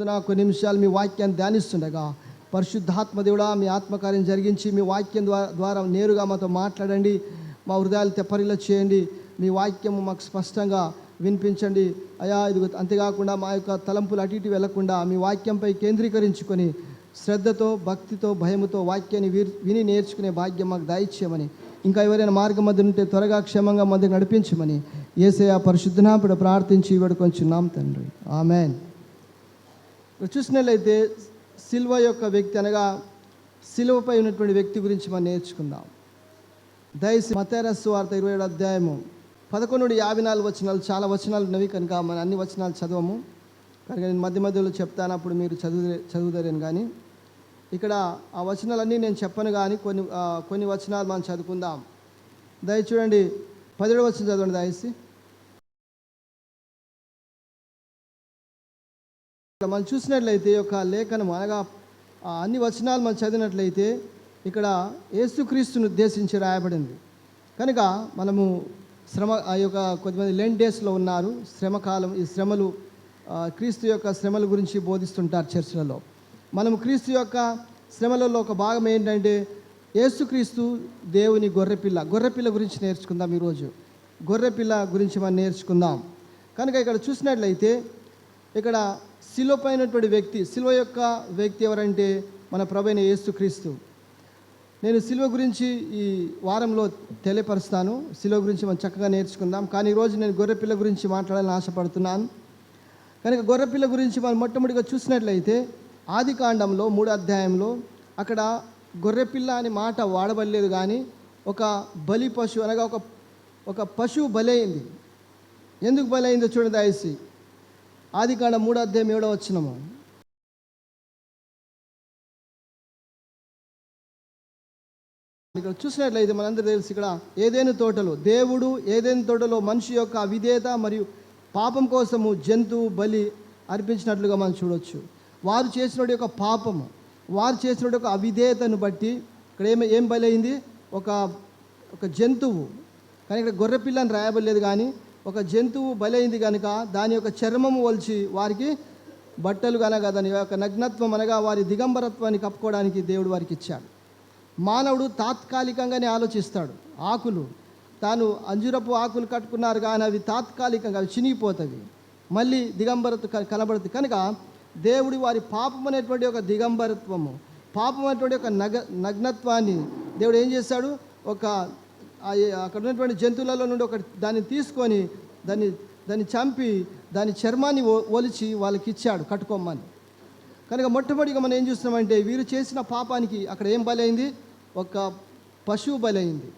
ముందున కొన్ని నిమిషాలు మీ వాక్యాన్ని ధ్యానిస్తుండగా పరిశుద్ధాత్మ దేవుడా మీ ఆత్మకార్యం జరిగించి మీ వాక్యం ద్వారా నేరుగా మాతో మాట్లాడండి. మా హృదయాలు తెప్పరిల్ల చేయండి. మీ వాక్యము మాకు స్పష్టంగా వినిపించండి అయా. ఇది అంతేకాకుండా మా యొక్క తలంపులు అటు ఇటు వెళ్లకుండా మీ వాక్యంపై కేంద్రీకరించుకొని శ్రద్ధతో భక్తితో భయముతో వాక్యాన్ని విని నేర్చుకునే భాగ్యం మాకు దయచేయమని, ఇంకా ఎవరైనా మార్గం మధ్య ఉంటే త్వరగా క్షేమంగా మధ్య నడిపించమని యేసయ్య పరిశుద్ధనామమున ప్రార్థించి వేడుకొంచున్నాం తండ్రి, ఆమేన్. చూసినట్లయితే సిలువ యొక్క వ్యక్తి అనగా సిలువపై ఉన్నటువంటి వ్యక్తి గురించి మనం నేర్చుకుందాం. దయచేసి మత్తయి సువార్త 27వ అధ్యాయము 11-54 వచనాలు, చాలా వచనాలు ఉన్నవి కనుక మన అన్ని వచనాలు చదవము కనుక నేను మధ్య మధ్యలో చెప్తాను, అప్పుడు మీరు చదువుతారేను. కానీ ఇక్కడ ఆ వచనాలన్నీ నేను చెప్పను, కానీ కొన్ని వచనాలు మనం చదువుకుందాం. దయచేసి చూడండి, 17వ వచనం చదవండి దయచేసి. మనం చూసినట్లయితే ఈ యొక్క లేఖనం అనగా అన్ని వచనాలు మనం చదివినట్లయితే ఇక్కడ యేసుక్రీస్తుని ఉద్దేశించి రాయబడింది. కనుక మనము ఆ యొక్క కొద్దిమంది లెంట్ డేస్లో ఉన్నారు, శ్రమకాలం. ఈ శ్రమలు క్రీస్తు యొక్క శ్రమల గురించి బోధిస్తుంటారు చర్చిలలో. మనము క్రీస్తు యొక్క శ్రమలలో ఒక భాగం ఏంటంటే యేసుక్రీస్తు దేవుని గొర్రెపిల్ల గురించి నేర్చుకుందాం. ఈరోజు గొర్రెపిల్ల గురించి మనం నేర్చుకుందాం. కనుక ఇక్కడ చూసినట్లయితే ఇక్కడ సిలువ పైనటువంటి వ్యక్తి, సిలువ యొక్క వ్యక్తి ఎవరంటే మన ప్రభువైన యేసుక్రీస్తు. నేను సిలువ గురించి ఈ వారంలో తెలియపరుస్తాను. సిలువ గురించి మనం చక్కగా నేర్చుకుందాం. కానీ ఈరోజు నేను గొర్రెపిల్ల గురించి మాట్లాడాలని ఆశపడుతున్నాను. కనుక గొర్రెపిల్ల గురించి మనం మొట్టమొదటిగా చూసినట్లయితే ఆదికాండంలో 3వ అధ్యాయంలో అక్కడ గొర్రెపిల్ల అనే మాట వాడబడలేదు, కానీ ఒక బలి పశువు అనగా ఒక పశువు బలైంది. ఎందుకు బలైందో చూడండి దయచేసి. ఆదికాండం 3వ అధ్యాయం 7వ వచనము. ఇక్కడ చూసినట్లయితే మనందరూ తెలుసు, ఇక్కడ ఏదైనా తోటలో మనిషి యొక్క అవిధేయత మరియు పాపం కోసము జంతువు బలి అర్పించినట్లుగా మనం చూడవచ్చు. వారు చేసిన యొక్క పాపము, వారు చేసిన యొక్క అవిధేయతను బట్టి ఇక్కడ ఏం బలి అయింది? ఒక జంతువు. కానీ ఇక్కడ గొర్రెపిల్లని రాయబడలేదు, కానీ ఒక జంతువు బలి అయింది కనుక దాని యొక్క చర్మము వలిచి వారికి బట్టలు అనగా దాని యొక్క నగ్నత్వం అనగా వారి దిగంబరత్వాన్ని కప్పుకోవడానికి దేవుడు వారికి ఇచ్చాడు. మానవుడు తాత్కాలికంగానే ఆలోచిస్తాడు. ఆకులు, తాను అంజురపు ఆకులు కట్టుకున్నారు కానీ అవి తాత్కాలికంగా అవి చినిగిపోతాయి, మళ్ళీ దిగంబరత కనబడుతుంది. కనుక దేవుడి వారి పాపం అనేటువంటి ఒక దిగంబరత్వము, పాపం అనేటువంటి ఒక నగ్నత్వాన్ని దేవుడు ఏం చేశాడు? అక్కడ ఉన్నటువంటి జంతువులలో నుండి దాన్ని తీసుకొని దాన్ని చంపి దాని చర్మాన్ని ఒలిచి వాళ్ళకి ఇచ్చాడు కట్టుకోమని. కనుక మొట్టమొదటిగా మనం ఏం చూస్తున్నామంటే వీరు చేసిన పాపానికి అక్కడ ఏం బలైంది? ఒక పశువు బలైంది.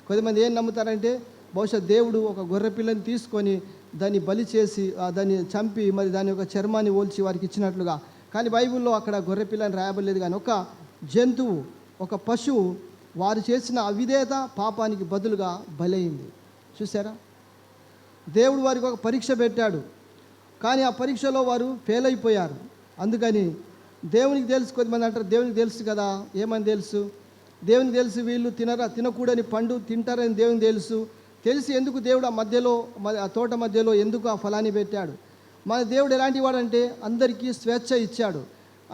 కొద్దిమంది ఏం నమ్ముతారంటే బహుశా దేవుడు ఒక గొర్రెపిల్లని తీసుకొని దాన్ని బలి చేసి దాన్ని చంపి మరి దాని యొక్క చర్మాన్ని ఓల్చి వారికి ఇచ్చినట్లుగా. కానీ బైబిల్లో అక్కడ గొర్రెపిల్లని రాయబడలేదు, కానీ ఒక జంతువు, ఒక పశువు వారు చేసిన అవిధేయత పాపానికి బదులుగా బలైంది. చూసారా? దేవుడు వారికి ఒక పరీక్ష పెట్టాడు, కానీ ఆ పరీక్షలో వారు ఫెయిల్ అయిపోయారు. అందుకని దేవునికి తెలుసు, కొద్దిమంది అంటారు దేవునికి తెలుసు కదా. ఏమని తెలుసు? దేవునికి తెలుసు వీళ్ళు తినకూడని పండు తింటారని దేవునికి తెలిసి ఎందుకు దేవుడు ఆ తోట మధ్యలో ఎందుకు ఆ ఫలాన్ని పెట్టాడు? మన దేవుడు ఎలాంటి వాడంటే అందరికీ స్వేచ్ఛ ఇచ్చాడు.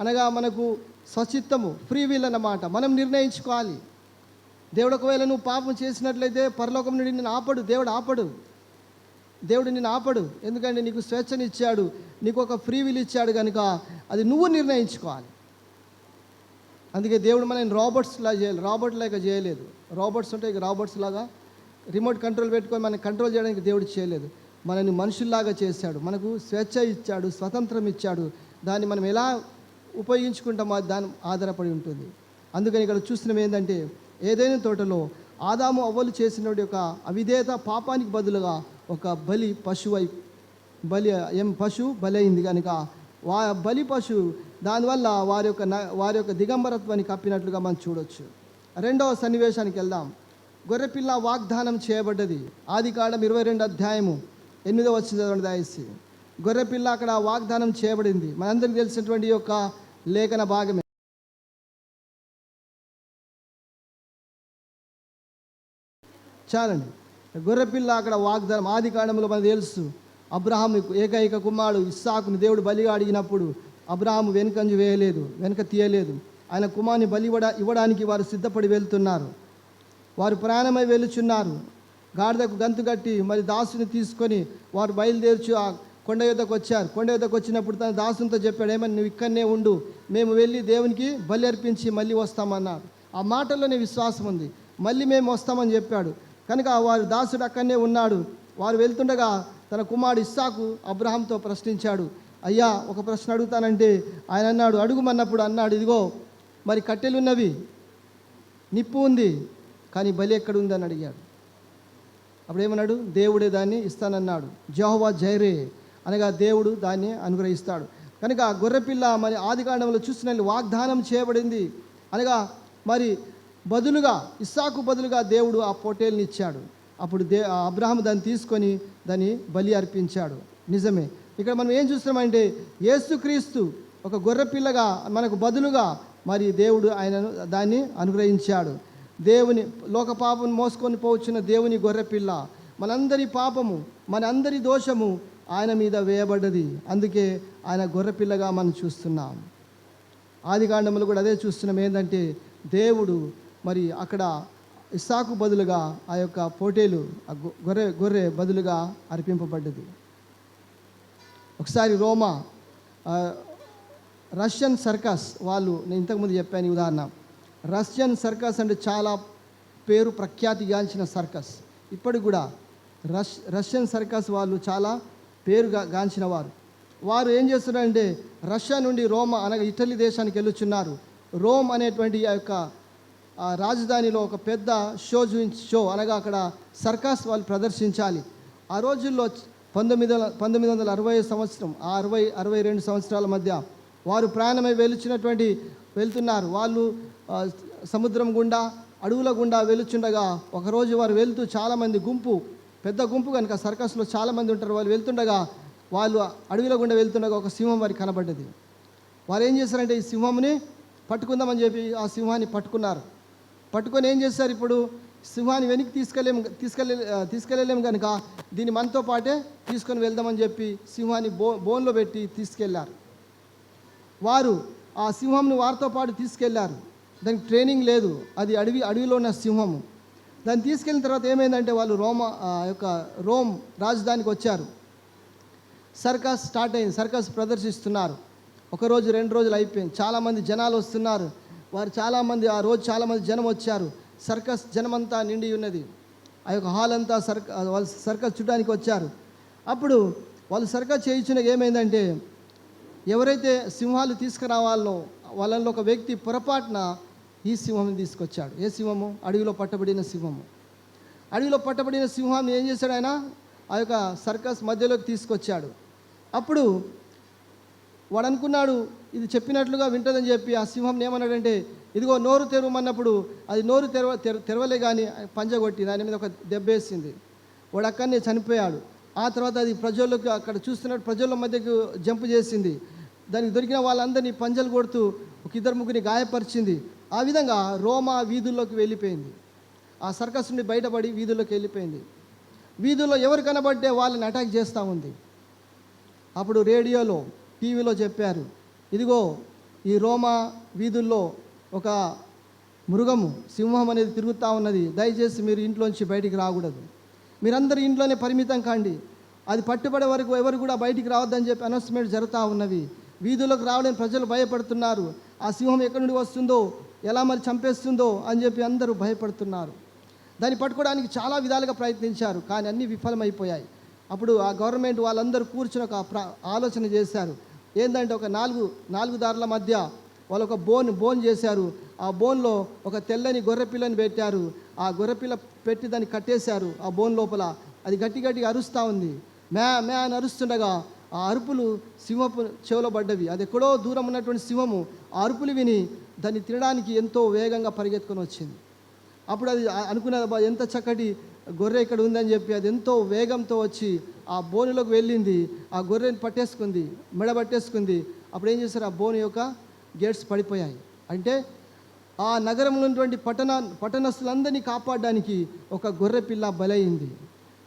అనగా మనకు స్వచిత్తము, ఫ్రీ విల్ అన్నమాట. మనం నిర్ణయించుకోవాలి. దేవుడు ఒకవేళ నువ్వు పాపం చేసినట్లయితే పరలోకం నుండి నిన్ను ఆపడు. దేవుడు నిన్ను ఆపడు. ఎందుకంటే నీకు స్వేచ్ఛని ఇచ్చాడు, నీకు ఒక ఫ్రీ విల్ ఇచ్చాడు కనుక అది నువ్వు నిర్ణయించుకోవాలి. అందుకే దేవుడు మనల్ని రాబర్ట్స్ లాగా చేయలేదు. రాబర్ట్స్ ఉంటే ఇక రాబర్ట్స్ లాగా రిమోట్ కంట్రోల్ పెట్టుకొని మనం కంట్రోల్ చేయడానికి దేవుడు చేయలేదు. మనల్ని మనుషుల్లాగా చేశాడు, మనకు స్వేచ్ఛ ఇచ్చాడు, స్వతంత్రం ఇచ్చాడు. దాన్ని మనం ఎలా ఉపయోగించుకుంటామో దాని ఆధారపడి ఉంటుంది. అందుకని ఇక్కడ చూసినవి ఏంటంటే ఏదైనా తోటలో ఆదాము అవ్వలు చేసిన యొక్క అవిధేయత పాపానికి బదులుగా ఒక పశువు బలైంది కనుక బలి పశువు దానివల్ల వారి యొక్క దిగంబరత్వాన్ని కప్పినట్లుగా మనం చూడొచ్చు. రెండవ సన్నివేశానికి వెళ్దాం. గొర్రెపిల్ల వాగ్దానం చేయబడ్డది. ఆదికాండం 22వ అధ్యాయము 8వ వచనం దయచేసి. గొర్రెపిల్ల అక్కడ వాగ్దానం చేయబడింది. మనందరికీ తెలిసినటువంటి యొక్క లేఖన భాగమే. చాలండి. గొర్రెపిల్ల అక్కడ వాగ్దానం ఆదికాండంలో మనకు తెలుసు. అబ్రహాము ఏకైక కుమారుడు ఇస్సాకుని దేవుడు బలిగా అడిగినప్పుడు అబ్రహాము వెనుకంజ వేయలేదు, వెనుక తీయలేదు. ఆయన కుమారుని బలి ఇవ్వడానికి వారు సిద్ధపడి వెళ్తున్నారు. వారు ప్రయాణమై వెళుచున్నారు. గాడిదకు గంతు కట్టి మరి దాసుని తీసుకొని వారు బయలుదేర్చు ఆ కొండ యొద్దకు వచ్చారు. కొండ యొద్దకు వచ్చినప్పుడు తన దాసునితో చెప్పాడు, ఏమని, నువ్వు ఇక్కడనే ఉండు, మేము వెళ్ళి దేవునికి బలి అర్పించి మళ్ళీ వస్తామన్నారు. ఆ మాటల్లోనే విశ్వాసం ఉంది. మళ్ళీ మేము వస్తామని చెప్పాడు కనుక వారు దాసుడు అక్కడనే ఉన్నాడు. వారు వెళ్తుండగా తన కుమారుడు ఇస్సాకు అబ్రహాంతో ప్రశ్నించాడు, అయ్యా ఒక ప్రశ్న అడుగుతానంటే ఆయన అన్నాడు, అడుగుమన్నప్పుడు అన్నాడు, ఇదిగో మరి కట్టెలు ఉన్నవి, నిప్పు ఉంది, కానీ బలి ఎక్కడ ఉంది అని అడిగాడు. అప్పుడు ఏమన్నాడు, దేవుడే దాన్ని ఇస్తానన్నాడు. యెహోవా జైరే అనగా దేవుడు దాన్ని అనుగ్రహిస్తాడు. కనుక గొర్రెపిల్ల మరి ఆదికాండంలో చూసిన వాగ్దానం చేయబడింది. అనగా మరి బదులుగా ఇస్సాకు బదులుగా దేవుడు ఆ పొట్టేలుని ఇచ్చాడు. అప్పుడు అబ్రహాము దాన్ని తీసుకొని దాన్ని బలి అర్పించాడు. నిజమే. ఇక్కడ మనం ఏం చూస్తున్నామంటే యేసుక్రీస్తు ఒక గొర్రెపిల్లగా మనకు బదులుగా మరి దేవుడు ఆయనను దాన్ని అనుగ్రహించాడు. దేవుని లోక పాపం మోసుకొని పోవచ్చిన దేవుని గొర్రెపిల్ల, మనందరి పాపము మనందరి దోషము ఆయన మీద వేయబడ్డది. అందుకే ఆయన గొర్రెపిల్లగా మనం చూస్తున్నాం. ఆదికాండంలో కూడా అదే చూస్తున్నాం. ఏంటంటే దేవుడు మరి అక్కడ ఇస్సాకు బదులుగా ఆ యొక్క పోటేలు గొర్రె బదులుగా అర్పింపబడ్డది. ఒకసారి రష్యన్ సర్కస్ వాళ్ళు, నేను ఇంతకుముందు చెప్పాను ఈ ఉదాహరణ. రష్యన్ సర్కస్ అంటే చాలా పేరు ప్రఖ్యాతిగాంచిన సర్కస్. ఇప్పటికి కూడా రష్యన్ సర్కస్ వాళ్ళు చాలా గాంచిన వారు. వారు ఏం చేస్తున్నారంటే రష్యా నుండి రోమా అనగా ఇటలీ దేశానికి వెళ్ళుచున్నారు. రోమ్ అనేటువంటి ఆ యొక్క రాజధానిలో ఒక పెద్ద షో అనగా అక్కడ సర్కస్ వాళ్ళు ప్రదర్శించాలి. ఆ రోజుల్లో 1960 సంవత్సరం, 62 సంవత్సరాల మధ్య వారు ప్రయాణమై వెళ్తున్నారు. వాళ్ళు సముద్రం గుండా అడవుల గుండా వెళుచుండగా ఒకరోజు వారు వెళ్తూ చాలామంది పెద్ద గుంపు కనుక సర్కస్లో చాలామంది ఉంటారు. వాళ్ళు వెళ్తుండగా వాళ్ళు అడవిలో గుండా వెళ్తుండగా ఒక సింహం వారికి కనబడ్డది. వారు ఏం చేశారంటే ఈ సింహంని పట్టుకుందామని చెప్పి ఆ సింహాన్ని పట్టుకొని ఏం చేశారు, ఇప్పుడు సింహాన్ని వెనక్కి తీసుకెళ్ళలేము కనుక దీన్ని మనతో పాటే తీసుకొని వెళ్దామని చెప్పి సింహాన్ని బోన్లో పెట్టి తీసుకెళ్లారు. వారు ఆ సింహంను వారితో పాటు తీసుకెళ్లారు. దానికి ట్రైనింగ్ లేదు, అది అడవిలో ఉన్న సింహము. దాన్ని తీసుకెళ్ళిన తర్వాత ఏమైందంటే వాళ్ళు రోమ్ రాజధానికి వచ్చారు. సర్కస్ స్టార్ట్ అయింది. సర్కస్ ప్రదర్శిస్తున్నారు. ఒకరోజు 2 రోజులు అయిపోయింది. చాలామంది జనాలు వస్తున్నారు. వారు ఆ రోజు చాలామంది జనం వచ్చారు. సర్కస్ జనమంతా నిండి ఉన్నది. ఆ యొక్క హాల్ అంతా వాళ్ళు సర్కస్ చూడడానికి వచ్చారు. అప్పుడు వాళ్ళు సర్కస్ చేయించినగా ఏమైందంటే ఎవరైతే సింహాలు తీసుకురావాలో వాళ్ళలో ఒక వ్యక్తి పొరపాటున ఈ సింహాన్ని తీసుకొచ్చాడు. ఏ సింహము? అడవిలో పట్టబడిన సింహము. అడవిలో పట్టబడిన సింహాన్ని ఏం చేశాడు ఆయన? ఆ యొక్క సర్కస్ మధ్యలోకి తీసుకొచ్చాడు. అప్పుడు వాడు అనుకున్నాడు ఇది చెప్పినట్లుగా వింటుందని చెప్పి ఆ సింహం ఏమన్నాడంటే, ఇదిగో నోరు తెరవమన్నప్పుడు అది నోరు తెరవలే కానీ పంజగొట్టి దాని మీద ఒక దెబ్బేసింది. వాడు అక్కడనే చనిపోయాడు. ఆ తర్వాత అది ప్రజల్లోకి అక్కడ చూస్తున్నట్టు ప్రజల మధ్యకు జంప్ చేసింది. దానికి దొరికిన వాళ్ళందరినీ పంజలు కొడుతూ ఒక 2-3 గాయపరిచింది. ఆ విధంగా రోమా వీధుల్లోకి వెళ్ళిపోయింది. ఆ సర్కస్ నుండి బయటపడి వీధుల్లోకి వెళ్ళిపోయింది. వీధుల్లో ఎవరు కనబడ్డే వాళ్ళని అటాక్ చేస్తూ ఉంది. అప్పుడు రేడియోలో టీవీలో చెప్పారు, ఇదిగో ఈ రోమా వీధుల్లో ఒక మృగము సింహం అనేది తిరుగుతూ ఉన్నది, దయచేసి మీరు ఇంట్లోంచి బయటికి రాకూడదు, మీరందరూ ఇంట్లోనే పరిమితం కాండి, అది పట్టుబడే వరకు ఎవరు కూడా బయటికి రావద్దని చెప్పి అనౌన్స్మెంట్ జరుగుతూ ఉన్నవి. వీధుల్లోకి రావడానికి ప్రజలు భయపడుతున్నారు. ఆ సింహం ఎక్కడి నుండి వస్తుందో, ఎలా మరి చంపేస్తుందో అని చెప్పి అందరూ భయపడుతున్నారు. దాన్ని పట్టుకోవడానికి చాలా విధాలుగా ప్రయత్నించారు, కానీ అన్నీ విఫలమైపోయాయి. అప్పుడు ఆ గవర్నమెంట్ వాళ్ళందరూ కూర్చుని ఒక ఆలోచన చేశారు. ఏంటంటే ఒక నాలుగు దారుల మధ్య వాళ్ళు ఒక బోన్ చేశారు. ఆ బోన్లో ఒక తెల్లని గొర్రెపిల్లని పెట్టారు. ఆ గొర్రెపిల్ల పెట్టి దాన్ని కట్టేశారు. ఆ బోన్ లోపల అది గట్టిగా అరుస్తూ ఉంది. మ్యా అని అరుస్తుండగా ఆ అరుపులు సింహపు చెవులో పడ్డవి. అది ఎక్కడో దూరం ఉన్నటువంటి సింహము ఆ అరుపులు విని దాన్ని తినడానికి ఎంతో వేగంగా పరిగెత్తుకొని వచ్చింది. అప్పుడు అది అనుకున్నది, ఎంత చక్కటి గొర్రె ఇక్కడ ఉందని చెప్పి అది ఎంతో వేగంతో వచ్చి ఆ బోనులోకి వెళ్ళింది. ఆ గొర్రెని పట్టేసుకుంది, మెడ పట్టేసుకుంది. అప్పుడు ఏం చేశారు, ఆ బోను యొక్క గేట్స్ పడిపోయాయి. అంటే ఆ నగరంలో ఉన్నటువంటి పట్టణస్తులందరినీ కాపాడడానికి ఒక గొర్రె పిల్ల బలైంది.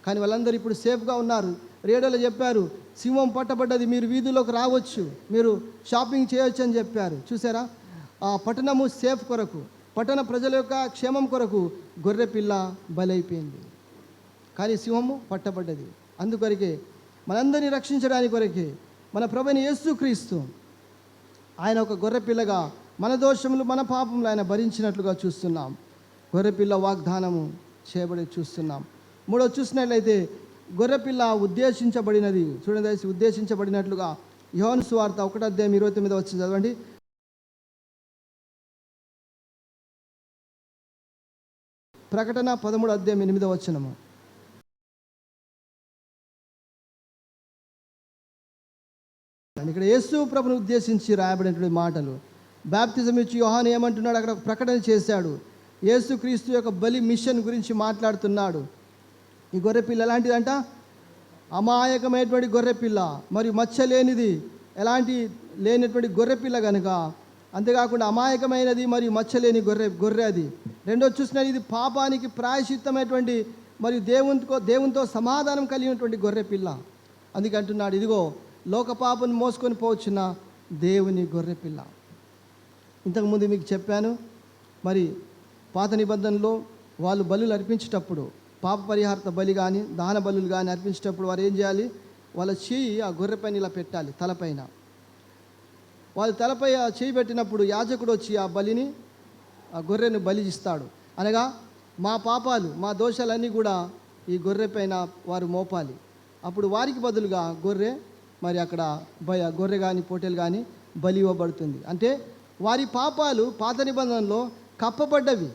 కానీ వాళ్ళందరూ ఇప్పుడు సేఫ్గా ఉన్నారు. రేడియోలో చెప్పారు, సింహం పట్టబడ్డది, మీరు వీధుల్లోకి రావచ్చు, మీరు షాపింగ్ చేయొచ్చు అని చెప్పారు. చూసారా, ఆ పట్టణము సేఫ్ కొరకు, పట్టణ ప్రజల యొక్క క్షేమం కొరకు గొర్రె పిల్ల బలైపోయింది. కానీ సింహము పట్టబడ్డది. అందుకొరకే మనందరినీ రక్షించడానికి కొరకే మన ప్రభువైన యేసుక్రీస్తు ఆయన ఒక గొర్రె పిల్లగా మన దోషములు మన పాపములు ఆయన భరించినట్లుగా చూస్తున్నాం. గొర్రెపిల్ల వాగ్దానము చేయబడి చూస్తున్నాం. మూడో చూసినట్లయితే గొర్రెపిల్ల ఉద్దేశించబడినది. చూడండి, ఉద్దేశించబడినట్లుగా యోహాను సువార్త 1:29 చదవండి. ప్రకటన 13:8. ఇక్కడ యేసు ప్రభుని ఉద్దేశించి రాయబడినటువంటి మాటలు. బాప్తిజం ఇచ్చి యోహాను ఏమంటున్నాడు, అక్కడ ప్రకటన చేశాడు. యేసుక్రీస్తు యొక్క బలి మిషన్ గురించి మాట్లాడుతున్నాడు. ఈ గొర్రెపిల్ల ఎలాంటిదంట? అమాయకమైనటువంటి గొర్రెపిల్ల, మరియు మచ్చ లేనిది, ఎలాంటి లేనటువంటి గొర్రెపిల్ల కనుక, అంతేకాకుండా అమాయకమైనది మరియు మచ్చలేని గొర్రె అది. రెండో చూసిన ఇది పాపానికి ప్రాయశ్చిత్తమైనటువంటి మరియు దేవునితో సమాధానం కలిగినటువంటి గొర్రెపిల్ల. అందుకే అంటున్నాడు, ఇదిగో లోక పాపను మోసుకొని పోవచ్చున్న దేవుని గొర్రెపిల్ల. ఇంతకుముందు మీకు చెప్పాను, మరి పాత నిబంధనలో వాళ్ళు బలులు అర్పించేటప్పుడు, పాప పరిహారత బలి కానీ దహన బలులు కానీ అర్పించేటప్పుడు వారు ఏం చేయాలి, వాళ్ళ చేయి ఆ గొర్రె పైన ఇలా పెట్టాలి, తలపైన. వాళ్ళు తలపై ఆ చేయి పెట్టినప్పుడు యాజకుడు వచ్చి ఆ బలిని, ఆ గొర్రెను బలి ఇస్తాడు. అనగా మా పాపాలు, మా దోషాలన్నీ కూడా ఈ గొర్రె పైన వారు మోపాలి. అప్పుడు వారికి బదులుగా గొర్రె, మరి అక్కడ గొర్రె కానీ పొట్టేలు కానీ బలి ఇవ్వబడుతుంది. అంటే వారి పాపాలు పాత నిబంధనలో కప్పబడ్డవి,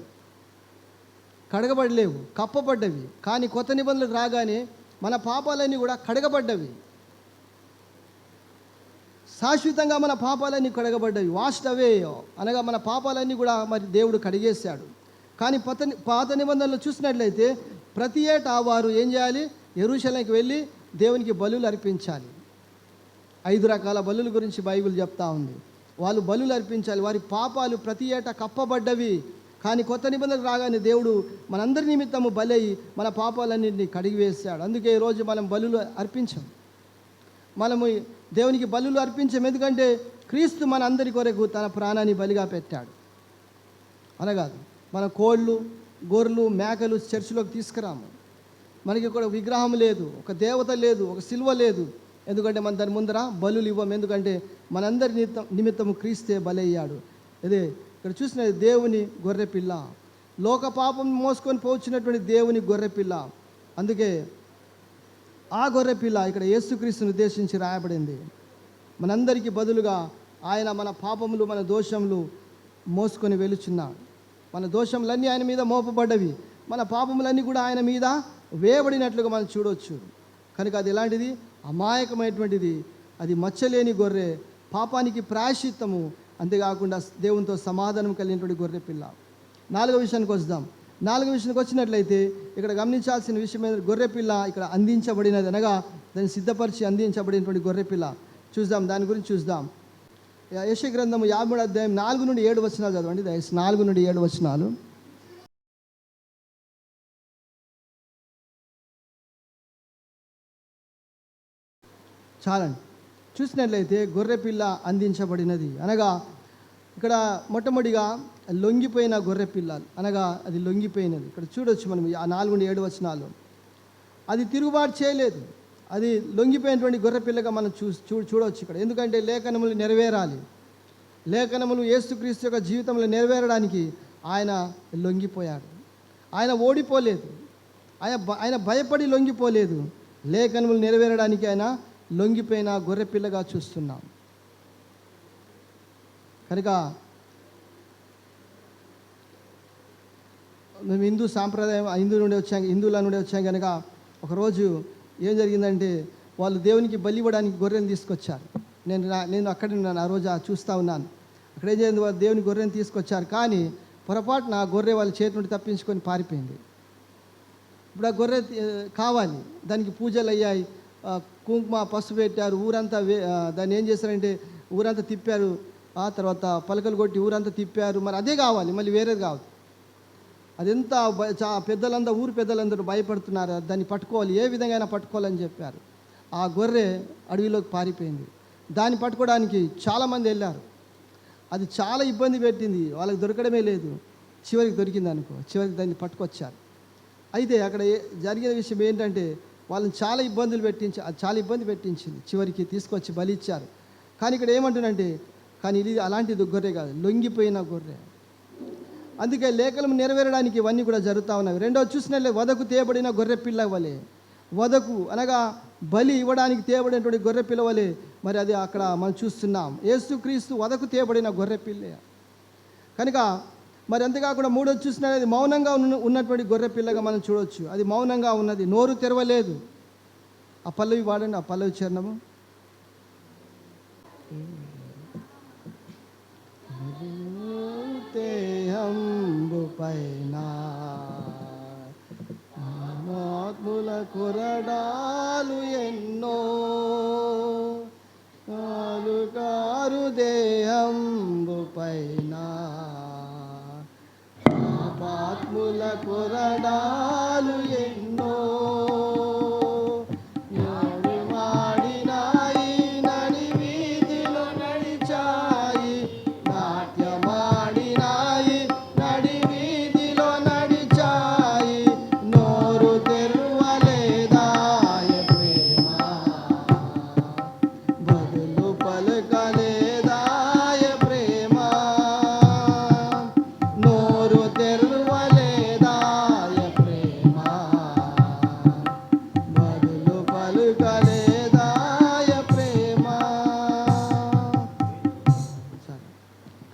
కడగబడలేవు, కప్పబడ్డవి. కానీ కొత్త నిబంధనలకు రాగానే మన పాపాలన్నీ కూడా కడగబడ్డవి. శాశ్వతంగా మన పాపాలన్నీ కడగబడ్డవి, వాష్డ్ అవే. అనగా మన పాపాలన్నీ కూడా మరి దేవుడు కడిగేశాడు. కానీ పాత నిబంధనలు చూసినట్లయితే ప్రతి ఏటా వారు ఏం చేయాలి, యెరూషలేముకి వెళ్ళి దేవునికి బలులు అర్పించాలి. 5 రకాల బలుల గురించి బైబిల్ చెప్తా ఉంది. వాళ్ళు బలులు అర్పించాలి. వారి పాపాలు ప్రతి ఏటా కప్పబడ్డవి. కానీ కొత్త నిబంధనలు రాగానే దేవుడు మనందరి నిమిత్తము బలై మన పాపాలన్నింటినీ కడిగివేశాడు. అందుకే ఈరోజు మనం బలులు అర్పించాం. మనము దేవునికి బలులు అర్పించాం, ఎందుకంటే క్రీస్తు మన అందరి కొరకు తన ప్రాణాన్ని బలిగా పెట్టాడు. అనగాదు, మన కోళ్ళు, గొర్రెలు, మేకలు చర్చిలోకి తీసుకురాము. మనకి కూడా విగ్రహం లేదు, ఒక దేవత లేదు, ఒక సిలువ లేదు. ఎందుకంటే మన దాని ముందర బలులు ఇవ్వం. ఎందుకంటే మనందరి నిమిత్తము క్రీస్తే బలయ్యాడు. అదే ఇక్కడ చూసిన దేవుని గొర్రెపిల్ల, లోక పాపం మోసుకొని పోవచ్చినటువంటి దేవుని గొర్రెపిల్ల. అందుకే ఆ గొర్రెపిల్ల ఇక్కడ యేసుక్రీస్తుని ఉద్దేశించి రాయబడింది. మనందరికీ బదులుగా ఆయన మన పాపములు, మన దోషములు మోసుకొని వెలుచున్నాడు. మన దోషములన్నీ ఆయన మీద మోపబడ్డవి, మన పాపములన్నీ కూడా ఆయన మీద వేయబడినట్లుగా మనం చూడవచ్చు. కనుక అది ఎలాంటిది? అమాయకమైనటువంటిది, అది మచ్చలేని గొర్రె, పాపానికి ప్రాయశ్చిత్తము, అంతేకాకుండా దేవునితో సమాధానం కలిగినటువంటి గొర్రె పిల్ల. 4వ విషయానికి వద్దాం. 4వ విషయానికి వచ్చినట్లయితే ఇక్కడ గమనించాల్సిన విషయం ఏంటంటే గొర్రె పిల్ల ఇక్కడ అందించబడినది, అనగా దాన్ని సిద్ధపరిచి అందించబడినటువంటి గొర్రె పిల్ల. చూద్దాం, దాని గురించి చూద్దాం. యెషయా గ్రంథము 53 4 నుండి 7 వచనాలు చదవండి. 4 నుండి 7 వచనాలు. చాలండి. చూసినట్లయితే గొర్రెపిల్ల అందించబడినది అనగా ఇక్కడ మొట్టమొదటిగా లొంగిపోయిన గొర్రెపిల్ల, అనగా అది లొంగిపోయినది. ఇక్కడ చూడొచ్చు మనం ఆ 4-7 వచనాలు. అది తిరుగుబాటు చేయలేదు, అది లొంగిపోయినటువంటి గొర్రెపిల్లగా మనం చూడవచ్చు ఇక్కడ. ఎందుకంటే లేఖనములు నెరవేరాలి. లేఖనములు యేసుక్రీస్తు యొక్క జీవితంలో నెరవేరడానికి ఆయన లొంగిపోయాడు. ఆయన ఓడిపోలేదు, ఆయన భయపడి లొంగిపోలేదు. లేఖనములు నెరవేరడానికి ఆయన లొంగిపోయిన గొర్రెపిల్లగా చూస్తున్నాం. కనుక మేము హిందువుల నుండి వచ్చాం కనుక ఒకరోజు ఏం జరిగిందంటే వాళ్ళు దేవునికి బలి ఇవ్వడానికి గొర్రెని తీసుకొచ్చారు. నేను అక్కడే ఉన్నాను, ఆ రోజు చూస్తూ ఉన్నాను. అక్కడ ఏం జరిగింది, వాళ్ళు దేవుని గొర్రెని తీసుకొచ్చారు. కానీ పొరపాటున ఆ గొర్రె వాళ్ళ చేతి నుండి తప్పించుకొని పారిపోయింది. ఇప్పుడు ఆ గొర్రె కావాలి, దానికి పూజలు అయ్యాయి, కుంకుమ పసుపు పెట్టారు, ఊరంతా దాన్ని ఏం చేశారంటే ఊరంతా తిప్పారు. ఆ తర్వాత పలకలు కొట్టి ఊరంతా తిప్పారు. మరి అదే కావాలి, మళ్ళీ వేరేది కావాలి. అదెంత ఊరు పెద్దలందరూ భయపడుతున్నారు, దాన్ని పట్టుకోవాలి, ఏ విధంగా అయినా పట్టుకోవాలని చెప్పారు. ఆ గొర్రె అడవిలోకి పారిపోయింది. దాన్ని పట్టుకోవడానికి చాలామంది వెళ్ళారు. అది చాలా ఇబ్బంది పెట్టింది, వాళ్ళకి దొరకడమే లేదు. చివరికి దొరికింది అనుకో, చివరికి దాన్ని పట్టుకొచ్చారు. అయితే అక్కడ జరిగిన విషయం ఏంటంటే వాళ్ళని చాలా ఇబ్బంది పెట్టించింది. చివరికి తీసుకొచ్చి బలి ఇచ్చారు. కానీ ఇక్కడ ఏమంటున్నంటే, కానీ ఇది అలాంటిది గొర్రె కాదు, లొంగిపోయిన గొర్రె. అందుకే లేఖనం నెరవేరడానికి ఇవన్నీ కూడా జరుగుతూ ఉన్నవి. రెండోది చూసినట్లే వధకు తేబడిన గొర్రె పిల్ల వలె, వధకు అనగా బలి ఇవ్వడానికి తేబడినటువంటి గొర్రె పిల్ల వలె మరి అది అక్కడ మనం చూస్తున్నాం. యేసుక్రీస్తు వధకు తేబడిన గొర్రె పిల్ల కనుక మరి అంతేకాకుండా మూడోది చూసినది మౌనంగా ఉన్నటువంటి గొర్రె పిల్లగా మనం చూడవచ్చు. అది మౌనంగా ఉన్నది, నోరు తెరవలేదు. ఆ పల్లవి వాడండి, ఆ పల్లవి చరణము. పైన ఆత్ముల కొరడాలు ఎన్నో, కాలుగారు దేహంబు పైన పాపాత్ముల కొరడాలు ఎన్నో,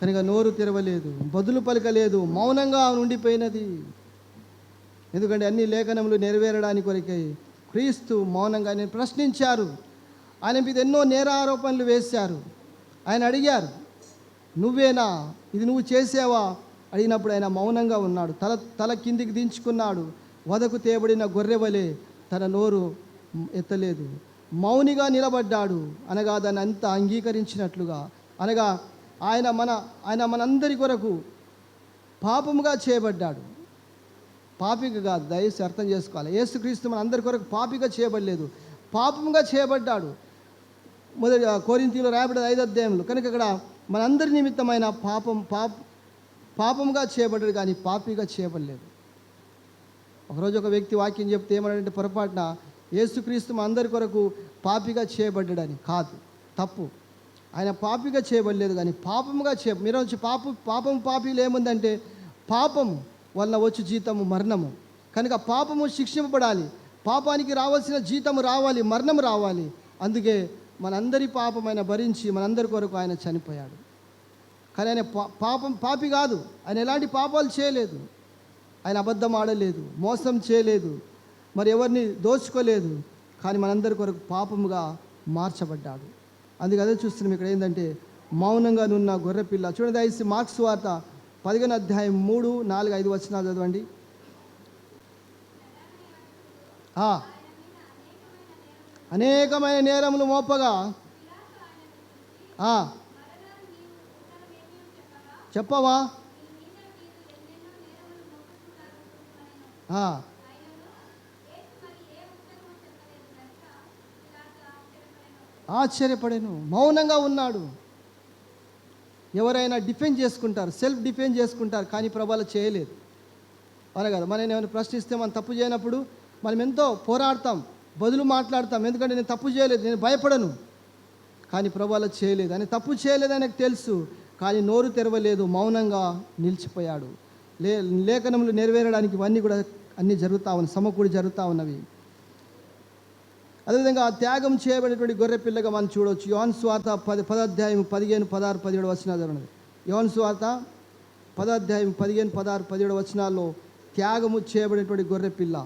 కనుక నోరు తెరవలేదు, బదులు పలకలేదు, మౌనంగా ఉండిపోయినది. ఎందుకంటే అన్ని లేఖనములు నెరవేరడానికి కొరకై క్రీస్తు మౌనంగా ఆయన ప్రశ్నించారు. ఆయన మీద ఎన్నో నేరారోపణలు వేశారు. ఆయన అడిగారు, నువ్వేనా, ఇది నువ్వు చేసావా? అడిగినప్పుడు ఆయన మౌనంగా ఉన్నాడు. తల కిందికి దించుకున్నాడు. వధకు తేబడిన గొర్రెవలే తన నోరు ఎత్తలేదు, మౌనిగా నిలబడ్డాడు. అనగా దాన్ని అంతా అంగీకరించినట్లుగా, అనగా ఆయన మనందరి కొరకు పాపముగా చేయబడ్డాడు. పాపిగా కాదు, దయచేసి అర్థం చేసుకోవాలి. యేసుక్రీస్తు మన అందరి కొరకు పాపిగా చేయబడలేదు, పాపముగా చేయబడ్డాడు. మొదటి కొరింథీయులో రాయబడ్డ 5వ అధ్యాయంలో. కనుక ఇక్కడ మనందరి నిమిత్తమైన పాపముగా చేయబడ్డాడు, కానీ పాపిగా చేయబడలేదు. ఒకరోజు ఒక వ్యక్తి వాక్యం చెప్తే ఏమన్నాడంటే పొరపాటున యేసుక్రీస్తు మన అందరి కొరకు పాపిగా చేయబడ్డాడని. కాదు, తప్పు. ఆయన పాపిగా చేయబడలేదు, కానీ పాపముగా మీరు వచ్చి పాపీలు ఏముందంటే పాపము వల్ల వచ్చి జీతము మరణము. కనుక పాపము శిక్షింపబడాలి, పాపానికి రావాల్సిన జీతము రావాలి, మరణం రావాలి. అందుకే మనందరి పాపమైన భరించి మనందరి కొరకు ఆయన చనిపోయాడు. కానీ ఆయన పాపి కాదు. ఆయన ఎలాంటి పాపాలు చేయలేదు. ఆయన అబద్ధం ఆడలేదు, మోసం చేయలేదు, మరి ఎవరిని దోచుకోలేదు. కానీ మనందరి కొరకు పాపముగా మార్చబడ్డాడు. అందుకే అదే చూస్తున్నాం ఇక్కడ ఏంటంటే మౌనంగా నున్న గొర్రెపిల్ల. చూడండి దయచేసి మార్క్స్ వార్త 15వ అధ్యాయం 3, 4, 5 వచనాలు చదవండి. అనేకమైన నేరములు మోపగా చెప్పవా? ఆశ్చర్యపడాను. మౌనంగా ఉన్నాడు. ఎవరైనా డిఫెండ్ చేసుకుంటారు, సెల్ఫ్ డిఫెండ్ చేసుకుంటారు, కానీ ప్రభువు చేయలేదు. అవునా కదా? మనం ఏమైనా ప్రశ్నిస్తే మనం తప్పు చేయనప్పుడు మనం ఎంతో పోరాడతాం, బదులు మాట్లాడతాం. ఎందుకంటే నేను తప్పు చేయలేదు, నేను భయపడను. కానీ ప్రభువు చేయలేదు. ఆయన తప్పు చేయలేదు, ఆయనకు తెలుసు. కానీ నోరు తెరవలేదు, మౌనంగా నిలిచిపోయాడు. లేఖనములు నెరవేరడానికి ఇవన్నీ కూడా అన్నీ జరుగుతూ ఉన్నాయి, సమకూడి జరుగుతూ ఉన్నవి. అదేవిధంగా త్యాగం చేయబడినటువంటి గొర్రె పిల్లగా మనం చూడవచ్చు. యోహాను సువార్త 10వ అధ్యాయం 15, 16, 17 వచనాలు ఉన్నది. యోహాను సువార్త 10వ అధ్యాయం 15, 16, 17 వచనాల్లో త్యాగము చేయబడినటువంటి గొర్రె పిల్ల.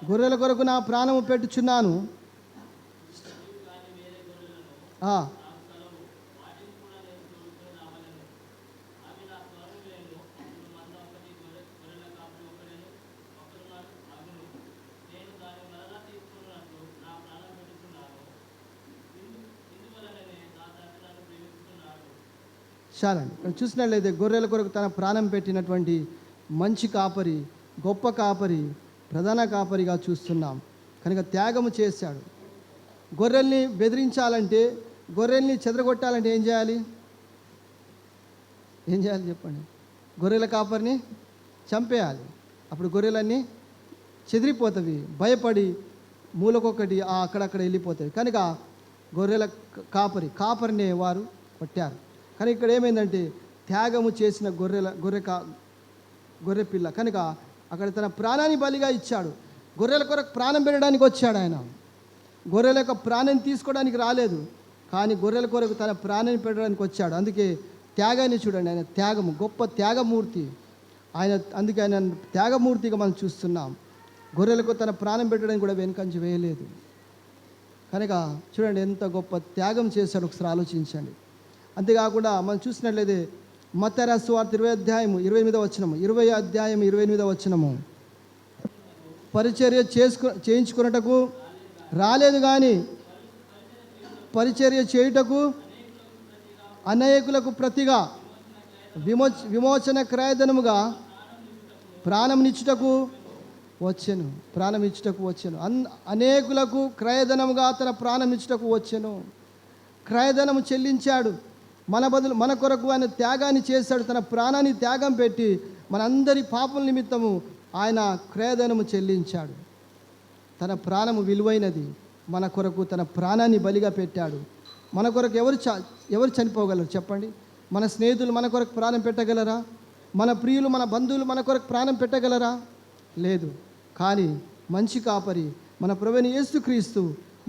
గొర్రెల కొరకు నా ప్రాణము పెట్టుచున్నాను. చాలండి. ఇక్కడ చూసినట్లయితే గొర్రెల కొరకు తన ప్రాణం పెట్టినటువంటి మంచి కాపరి, గొప్ప కాపరి, ప్రధాన కాపరిగా చూస్తున్నాం. కనుక త్యాగము చేశాడు. గొర్రెల్ని బెదిరించాలంటే, గొర్రెల్ని చెదరగొట్టాలంటే ఏం చేయాలి? ఏం చేయాలి చెప్పండి? గొర్రెల కాపరిని చంపేయాలి. అప్పుడు గొర్రెలన్నీ చెదిరిపోతవి, భయపడి మూలకొకటి అక్కడక్కడ వెళ్ళిపోతాయి. కనుక గొర్రెల కాపరిని వారు కొట్టారు. కానీ ఇక్కడ ఏమైందంటే త్యాగము చేసిన గొర్రె పిల్ల కనుక అక్కడ తన ప్రాణాన్ని బలిగా ఇచ్చాడు. గొర్రెల కొరకు ప్రాణం పెట్టడానికి వచ్చాడు ఆయన. గొర్రెల యొక్క ప్రాణం తీసుకోవడానికి రాలేదు, కానీ గొర్రెల కొరకు తన ప్రాణాన్ని పెట్టడానికి వచ్చాడు. అందుకే త్యాగాన్ని చూడండి, ఆయన త్యాగము, గొప్ప త్యాగమూర్తి ఆయన. అందుకే ఆయన త్యాగమూర్తిగా మనం చూస్తున్నాం. గొర్రెలకు తన ప్రాణం పెట్టడానికి కూడా వెనుకంచి వేయలేదు. కనుక చూడండి ఎంత గొప్ప త్యాగం చేశాడు, ఒకసారి ఆలోచించండి. అంతేకాకుండా మనం చూసినట్లయితే మత్తయి రాసిన సువార్త 20 అధ్యాయం 28వ వచనము, 20 అధ్యాయం 28వ వచనము, పరిచర్య చేయించుకున్నటకు రాలేదు కానీ పరిచర్య చేయుటకు అనేకులకు ప్రతిగా విమోచన క్రయధనముగా ప్రాణంనిచ్చుటకు వచ్చెను. అనేకులకు క్రయధనముగా తన ప్రాణమిచ్చుటకు వచ్చెను. క్రయధనము చెల్లించాడు. మన కొరకు ఆయన త్యాగాన్ని చేశాడు. తన ప్రాణాన్ని త్యాగం పెట్టి మనందరి పాపల నిమిత్తము ఆయన క్రయధనము చెల్లించాడు. తన ప్రాణము విలువైనది. మన కొరకు తన ప్రాణాన్ని బలిగా పెట్టాడు. మన కొరకు ఎవరు చనిపోగలరు చెప్పండి? మన స్నేహితులు మన కొరకు ప్రాణం పెట్టగలరా? మన ప్రియులు, మన బంధువులు మన కొరకు ప్రాణం పెట్టగలరా? లేదు. కానీ మంచి కాపరి మన ప్రభువైన యేసుక్రీస్తు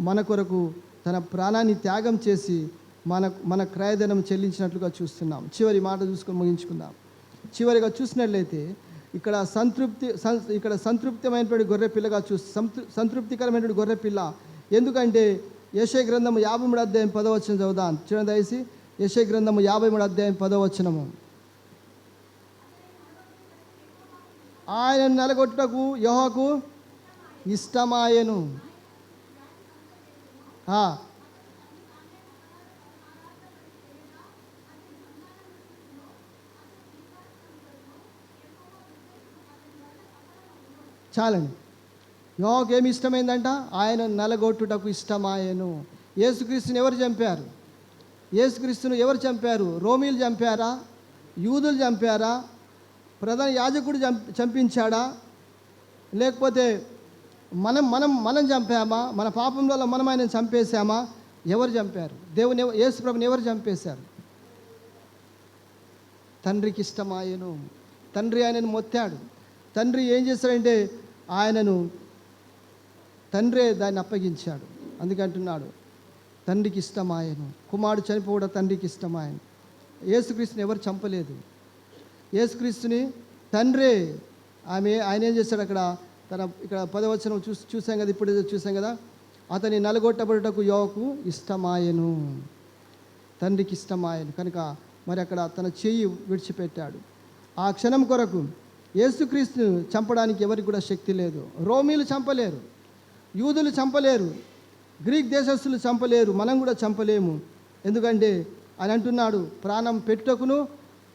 మన కొరకు తన ప్రాణాన్ని త్యాగం చేసి మన క్రయధనం చెల్లించినట్లుగా చూస్తున్నాం. చివరి మాట చూసుకొని ముగించుకుందాం. చివరిగా చూసినట్లయితే ఇక్కడ సంతృప్తిమైనటువంటి గొర్రె పిల్లగా సంతృప్తికరమైనటువంటి గొర్రె పిల్ల. ఎందుకంటే యెషయా గ్రంథము 53 అధ్యాయం 10వ వచనం చదువుదాం. చూడండి దయచేసి, యెషయా గ్రంథము 53 అధ్యాయం 10వ వచనము. ఆయన నలగొట్టుటకు యెహోవాకు ఇష్టమాయెను. చాలండి. యెహోవాకు ఏమి ఇష్టమైందంట? ఆయన నలగొట్టుటకు ఇష్టమాయెను. యేసుక్రీస్తుని ఎవరు చంపారు? యేసుక్రీస్తును ఎవరు చంపారు? రోమీలు చంపారా? యూదులు చంపారా? ప్రధాన యాజకుడు చంపించాడా? లేకపోతే మనం చంపామా? మన పాపం వల్ల మనం ఆయన చంపేశామా? ఎవరు చంపారు? యేసు ప్రభుని ఎవరు చంపేశారు? తండ్రికి ఇష్టమాయెను. తండ్రి ఆయనను మొత్తాడు. తండ్రి ఏం చేశాడంటే తండ్రే దాన్ని అప్పగించాడు. అందుకంటున్నాడు తండ్రికి ఇష్టమాయెను. కుమారుడు చనిపోవడం తండ్రికి ఇష్టమాయెను. యేసుక్రీస్తుని ఎవరు చంపలేదు. యేసుక్రీస్తుని తండ్రే ఆయన ఏం చేశాడు? ఇక్కడ 10వ వచనం చూసాం కదా, ఇప్పుడు చూసాం కదా, అతని నలగొట్టబడుటకు యెహోవాకు ఇష్టమాయెను, తండ్రికి ఇష్టమాయెను. కనుక మరి అక్కడ తన చెయ్యి విడిచిపెట్టాడు. ఆ క్షణం కొరకు యేసుక్రీస్తును చంపడానికి ఎవరికి కూడా శక్తి లేదు. రోమీలు చంపలేరు, యూదులు చంపలేరు, గ్రీక్ దేశస్తులు చంపలేరు, మనం కూడా చంపలేము. ఎందుకంటే ఆయన అంటున్నాడు, ప్రాణం పెట్టుటకును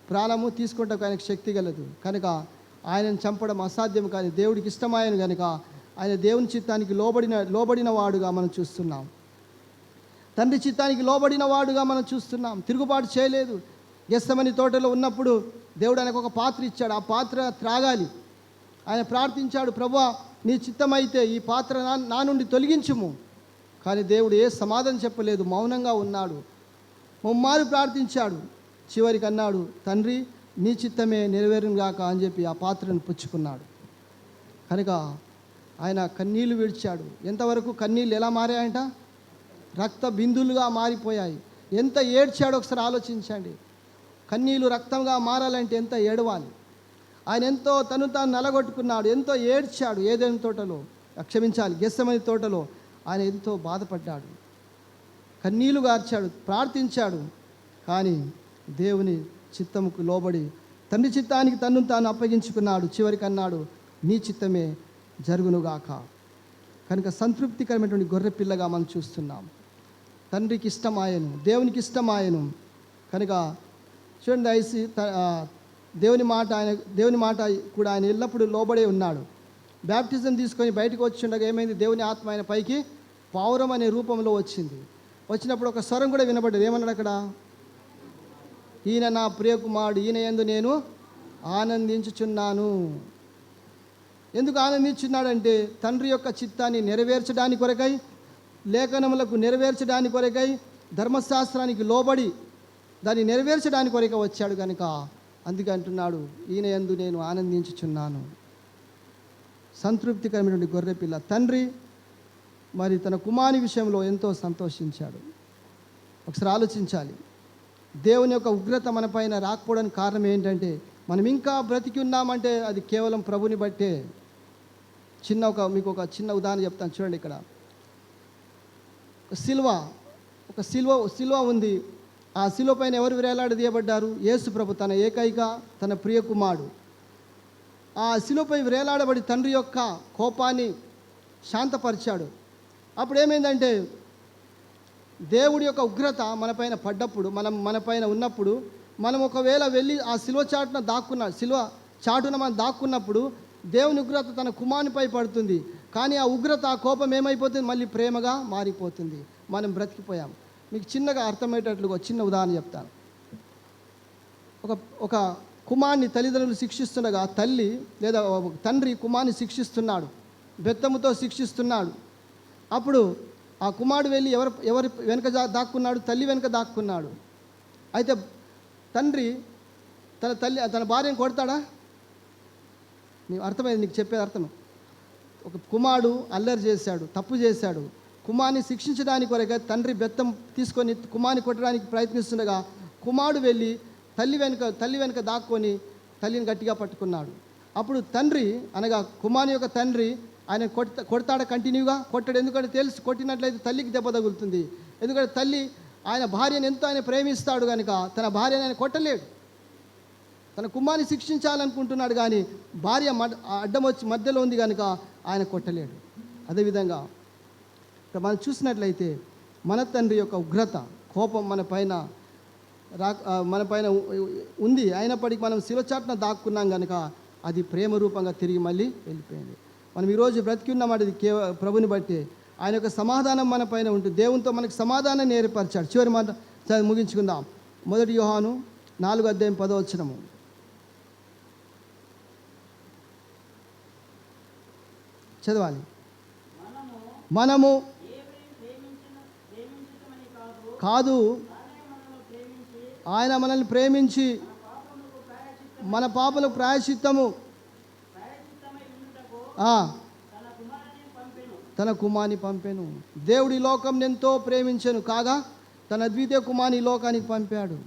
ప్రాణము తీసుకుంటకు ఆయనకు శక్తి గలదు. కనుక ఆయనను చంపడం అసాధ్యం. కానీ దేవుడికి ఇష్టమాయను కనుక ఆయన దేవుని చిత్తానికి లోబడిన వాడుగా మనం చూస్తున్నాం. తండ్రి చిత్తానికి లోబడిన వాడుగా మనం చూస్తున్నాం. తిరుగుబాటు చేయలేదు. గెత్సెమనీ తోటలో ఉన్నప్పుడు దేవుడు ఆయనకు ఒక పాత్ర ఇచ్చాడు. ఆ పాత్ర త్రాగాలి. ఆయన ప్రార్థించాడు, ప్రభువా నీ చిత్తమైతే ఈ పాత్ర నా నుండి తొలగించుము. కానీ దేవుడు ఏ సమాధానం చెప్పలేదు, మౌనంగా ఉన్నాడు. ముమ్మారు ప్రార్థించాడు. చివరికి అన్నాడు, తండ్రి నీ చిత్తమే నెరవేరుగాక అని చెప్పి ఆ పాత్రను పుచ్చుకున్నాడు. కనుక ఆయన కన్నీళ్లు విడిచాడు. ఎంతవరకు కన్నీళ్ళు ఎలా మారాయంట? రక్త బిందులుగా మారిపోయాయి. ఎంత ఏడ్చాడో ఒకసారి ఆలోచించండి. కన్నీళ్ళు రక్తంగా మారాలంటే ఎంత ఏడవాలి. ఆయన ఎంతో తాను నలగొట్టుకున్నాడు, ఎంతో ఏడ్చాడు. ఏదైనా తోటలో క్షమించాలి, గెత్సెమనీ తోటలో ఆయన ఎంతో బాధపడ్డాడు, కన్నీళ్లు గార్చాడు, ప్రార్థించాడు. కానీ దేవుని చిత్తముకు లోబడి తండ్రి చిత్తానికి తాను అప్పగించుకున్నాడు. చివరికి అన్నాడు, నీ చిత్తమే జరుగునుగాక. కనుక సంతృప్తికరమైనటువంటి గొర్రె పిల్లగా మనం చూస్తున్నాం. తండ్రికి ఇష్టమాయను, దేవునికి ఇష్టమాయను. కనుక చూడండి దయసి దేవుని మాట కూడా ఆయన ఎల్లప్పుడూ లోబడే ఉన్నాడు. బ్యాప్టిజం తీసుకొని బయటకు వచ్చి ఉండగా ఏమైంది, దేవుని ఆత్మ ఆయన పైకి పావురం అనే రూపంలో వచ్చింది. వచ్చినప్పుడు ఒక స్వరం కూడా వినబడ్డది. ఏమన్నాడు అక్కడ, ఈయన నా ప్రియకుమారుడు, ఈయన యందు నేను ఆనందించుచున్నాను. ఎందుకు ఆనందించున్నాడంటే తండ్రి యొక్క చిత్తాన్ని నెరవేర్చడానికి కొరకై, లేఖనములకు నెరవేర్చడానికి కొరకై, ధర్మశాస్త్రానికి లోబడి దాన్ని నెరవేర్చడానికి కొరకై వచ్చాడు కనుక అందుకే అంటున్నాడు, ఈయన యందు నేను ఆనందించుచున్నాను. సంతృప్తికరమైనటువంటి గొర్రెపిల్ల. తండ్రి మరి తన కుమారుని విషయంలో ఎంతో సంతోషించాడు. ఒకసారి ఆలోచించాలి. దేవుని యొక్క ఉగ్రత మన పైన రాకపోవడానికి కారణం ఏంటంటే మనం ఇంకా బ్రతికి ఉన్నామంటే అది కేవలం ప్రభుని బట్టే. మీకు ఒక చిన్న ఉదాహరణ చెప్తాను చూడండి. ఇక్కడ సిల్వ ఉంది. ఆ సిలువ పైన ఎవరు వేలాడదీయబడ్డారు? యేసు ప్రభు, తన ఏకైక తన ప్రియ కుమారుడు. ఆ సిలువపై వేలాడబడి తండ్రి యొక్క కోపాన్ని శాంతపరిచాడు. అప్పుడు ఏమైందంటే దేవుడి యొక్క ఉగ్రత మనపైన పడ్డప్పుడు, మనపైన ఉన్నప్పుడు, మనం ఒకవేళ వెళ్ళి ఆ సిలువ చాటున మనం దాక్కున్నప్పుడు దేవుని ఉగ్రత తన కుమారునిపై పడుతుంది. కానీ ఆ ఉగ్రత, ఆ కోపం ఏమైపోతుంది? మళ్ళీ ప్రేమగా మారిపోతుంది. మనం బ్రతికిపోయాం. మీకు చిన్నగా అర్థమయ్యేటట్లుగా చిన్న ఉదాహరణ చెప్తాను. ఒక కుమారుని తల్లిదండ్రులు శిక్షిస్తుండగా తల్లి లేదా తండ్రి కుమారుని శిక్షిస్తున్నాడు, బెత్తముతో శిక్షిస్తున్నాడు. అప్పుడు ఆ కుమారుడు వెళ్ళి ఎవరి వెనుక దాక్కున్నాడు? తల్లి వెనుక దాక్కున్నాడు. అయితే తండ్రి తన భార్యను కొడతాడా? నీకు అర్థమైంది, నీకు చెప్పేది అర్థం. ఒక కుమారుడు అల్లరి చేశాడు, తప్పు చేశాడు. కుమారుని శిక్షించడానికి కొరగా తండ్రి బెత్తం తీసుకొని కుమారుని కొట్టడానికి ప్రయత్నిస్తుండగా కుమారుడు వెళ్ళి తల్లి వెనుక దాక్కొని తల్లిని గట్టిగా పట్టుకున్నాడు. అప్పుడు తండ్రి అనగా కుమారుని యొక్క తండ్రి ఆయన కొడతాడ కంటిన్యూగా కొట్టాడు. ఎందుకంటే తెలుసు కొట్టినట్లయితే తల్లికి దెబ్బ తగులుతుంది. ఎందుకంటే తల్లి ఆయన భార్యను ఎంతో ఆయన ప్రేమిస్తాడు కనుక తన భార్యను ఆయన కొట్టలేడు. తన కుమారుని శిక్షించాలనుకుంటున్నాడు కానీ భార్య అడ్డం వచ్చి మధ్యలో ఉంది కనుక ఆయన కొట్టలేడు. అదేవిధంగా మనం చూసినట్లయితే మన తండ్రి యొక్క ఉగ్రత, కోపం మన పైన ఉంది. అయినప్పటికీ మనం శిలచాటున దాక్కున్నాం కనుక అది ప్రేమ రూపంగా తిరిగి మళ్ళీ వెళ్ళిపోయింది. మనం ఈరోజు బ్రతికి ఉన్నామాట ఇది ప్రభుని బట్టి. ఆయన యొక్క సమాధానం మన పైన ఉంటుంది. దేవునితో మనకు సమాధానం ఏర్పరిచాడు. చివరి మాట ముగించుకుందాం. 1 యోహాను 4:10 చదవాలి. మనము కాదు, ఆయన మనల్ని ప్రేమించి మన పాపలకు ప్రాయశ్చిత్తము తన కుమారుని పంపెను. దేవుడి లోకం ఎంతో ప్రేమించెను కాగా తన అద్వితీయ కుమారుని లోకానికి పంపాడు.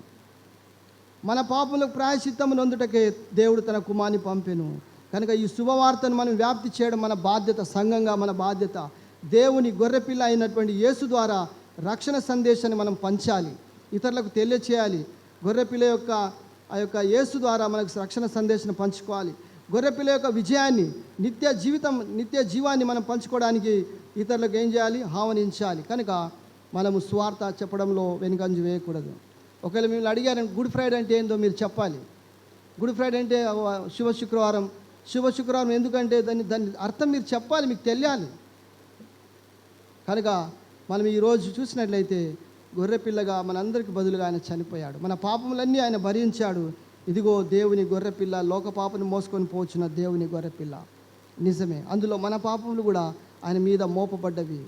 మన పాపలకు ప్రాయశ్చిత్తము నొందుటకే దేవుడు తన కుమారుని పంపెను. కనుక ఈ శుభవార్తను మనం వ్యాప్తి చేయడం మన బాధ్యత, సంఘంగా మన బాధ్యత. దేవుని గొర్రెపిల్ల అయినటువంటి యేసు ద్వారా రక్షణ సందేశాన్ని మనం పంచాలి, ఇతరులకు తెలియచేయాలి. గొర్రెపిల్ల యొక్క ఆ యొక్క యేసు ద్వారా మనకు రక్షణ సందేశాన్ని పంచుకోవాలి. గొర్రెపిల్ల యొక్క విజయాన్ని, నిత్య జీవాన్ని మనం పంచుకోవడానికి ఇతరులకు ఏం చేయాలి? ఆహ్వానించాలి. కనుక మనము సువార్త చెప్పడంలో వెనుకంజ వేయకూడదు. ఒకవేళ మిమ్మల్ని అడిగారు గుడ్ ఫ్రైడే అంటే ఏందో మీరు చెప్పాలి. గుడ్ ఫ్రైడే అంటే శుభ శుక్రవారం ఎందుకంటే దాని అర్థం మీరు చెప్పాలి, మీకు తెలియాలి. కనుక మనం ఈరోజు చూసినట్లయితే గొర్రెపిల్లగా మనందరికి బదులుగా ఆయన చనిపోయాడు. మన పాపములన్నీ ఆయన భరించాడు. ఇదిగో దేవుని గొర్రెపిల్ల, లోక పాపను మోసుకొని పోచున్న దేవుని గొర్రెపిల్ల. నిజమే, అందులో మన పాపములు కూడా ఆయన మీద మోపబడ్డవి.